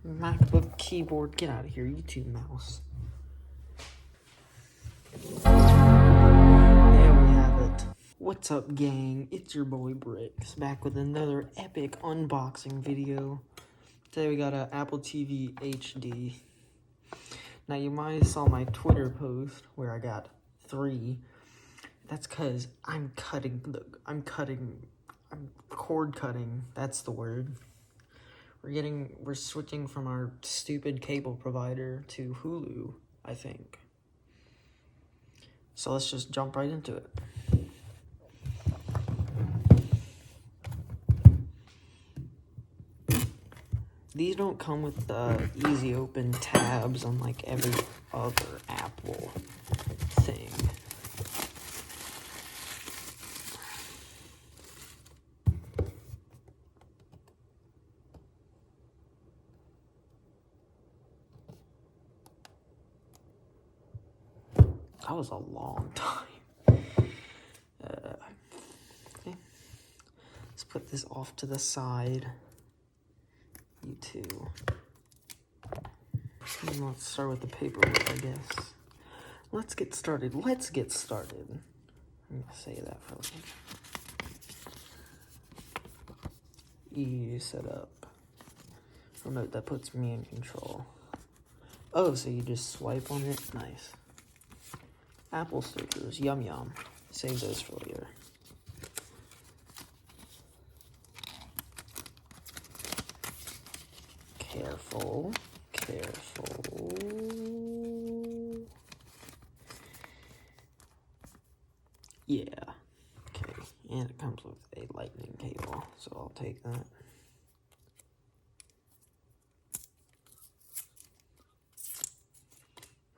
MacBook keyboard. Get out of here, you two mouse. There we have it. What's up, gang? It's your boy Bricks, back with another epic unboxing video. Today we got an Apple TV HD. Now you might have saw my Twitter post where I got 3. That's cause I'm cord cutting. That's the word. We're switching from our stupid cable provider to Hulu, I think. So let's just jump right into it. These don't come with the easy open tabs unlike every other Apple thing. That was a long time. Okay. Let's put this off to the side. You two. And let's start with the paperwork, I guess. Let's get started. I'm gonna say that for you. Set up. Remote that puts me in control. Oh, so you just swipe on it? Nice. Apple stickers, yum yum. Save those for later. Careful. Yeah. Okay, and it comes with a lightning cable, so I'll take that.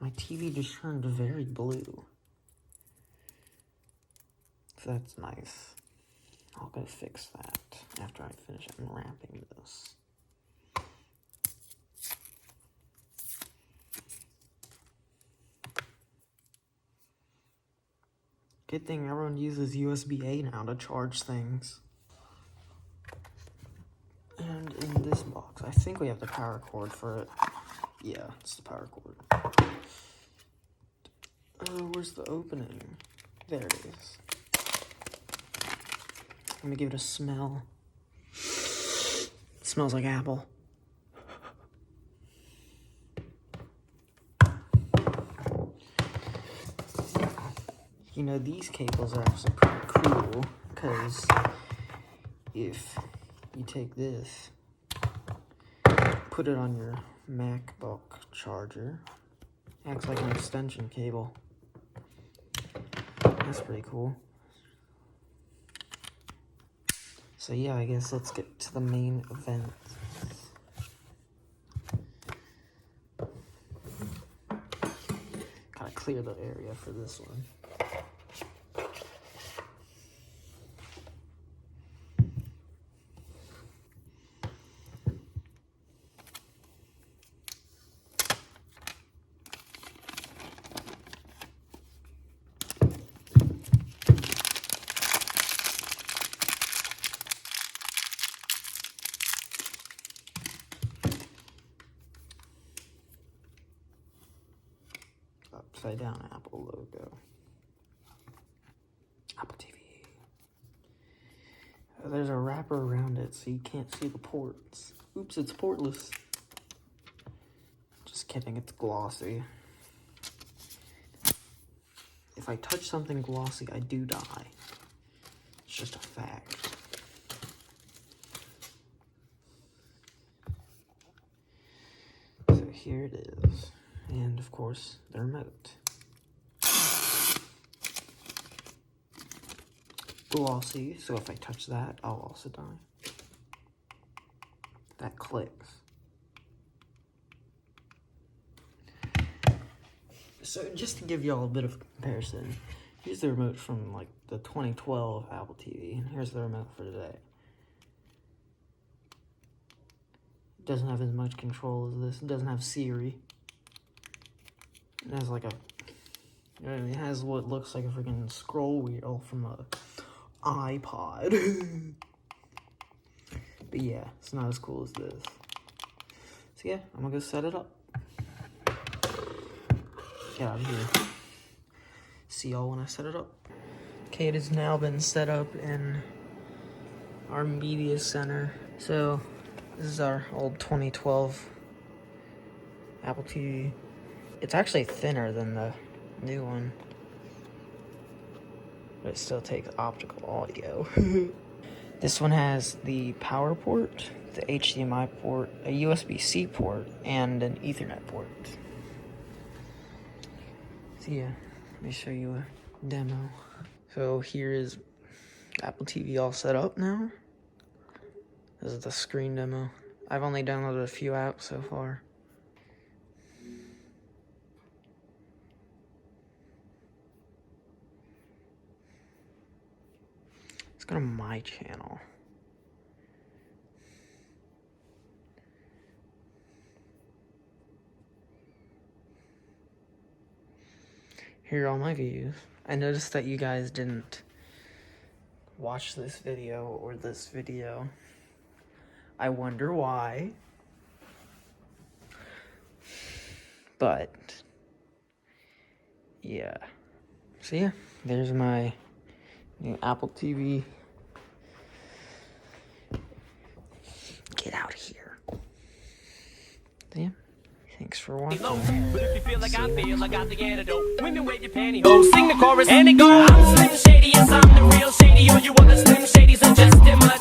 My TV just turned very blue. So that's nice. I'll go fix that after I finish unwrapping this. Good thing everyone uses USB-A now to charge things. And in this box, I think we have the power cord for it. Yeah, it's the power cord. Where's the opening? There it is. Let me give it a smell. It smells like apple. You know, these cables are actually pretty cool, because if you take this, put it on your MacBook charger, acts like an extension cable. That's pretty cool. So yeah, I guess let's get to the main event. Gotta clear the area for this one. Upside down Apple logo. Apple TV. There's a wrapper around it so you can't see the ports. Oops, it's portless. Just kidding, it's glossy. If I touch something glossy, I do die. It's just a fact. So here it is. And of course, the remote. Glossy, so if I touch that, I'll also die. That clicks. So just to give y'all a bit of comparison, here's the remote from like the 2012 Apple TV, and here's the remote for today. It doesn't have as much control as this. It doesn't have Siri. It has like it has what looks like a freaking scroll wheel from a iPod. But yeah, it's not as cool as this. So So yeah, I'm gonna go set it up. Get out of here. See y'all when I set it up. Okay, it has now been set up in our media center. So this is our old 2012 Apple TV. It's actually thinner than the new one, but it still takes optical audio. This one has the power port, the HDMI port, a USB-C port, and an Ethernet port. So yeah, let me show you a demo. So here is Apple TV all set up now. This is the screen demo. I've only downloaded a few apps so far. Let's go to my channel. Here are all my views. I noticed that you guys didn't watch this video or this video. I wonder why. But yeah. So yeah, there's my new Apple TV. Get out of here. So yeah. Thanks for watching. But if you feel like I feel, I got the antidote. Women wave your pantyhose, sing the chorus, and it goes. I'm Slim Shady, yes, I'm the real Shady. All you other Slim Shadys are just in my